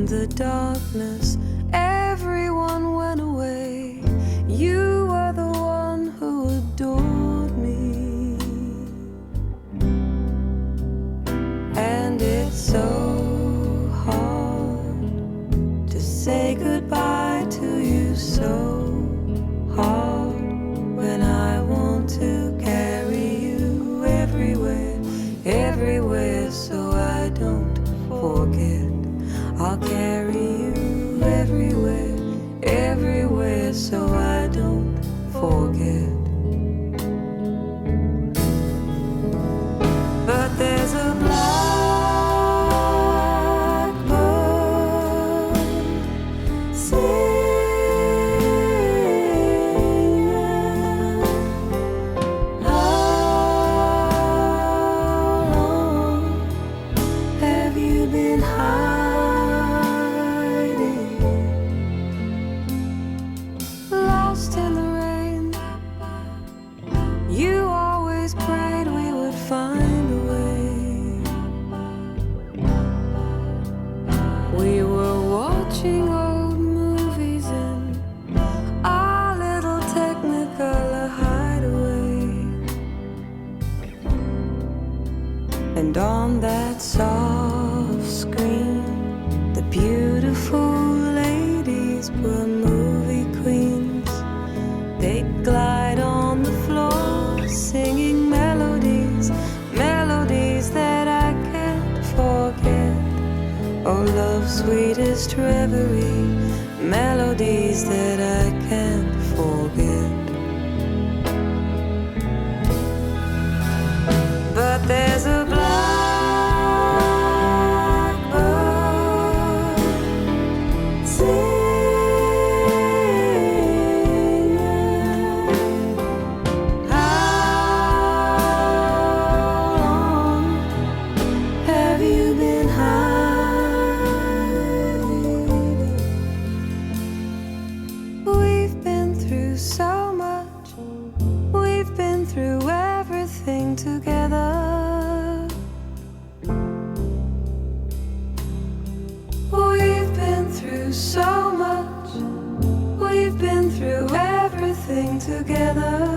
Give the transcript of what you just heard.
in the darkness, everyone went away. You were the one who adored me, and it's so hard to say goodbye to you, so hard when I want to carry you everywhere, everywhere, so I don't forget. I'll carry you everywhere, everywhere, so I don't forget. But there's a blackbird singing. How long have you been hiding? Lost in the rain. You always prayed we would find a way. We were watching old movies in our little Technicolor hideaway, and on that soft screen the beautiful ladies were movie queens. They'd glide on the floor singing melodies, melodies that I can't forget. Oh, love's sweetest reverie, melodies that I can't forget. But there's a blackbird singing. How long have you been hiding? We've been through so much. We've been through everything together. We've been through so much. We've been through everything together.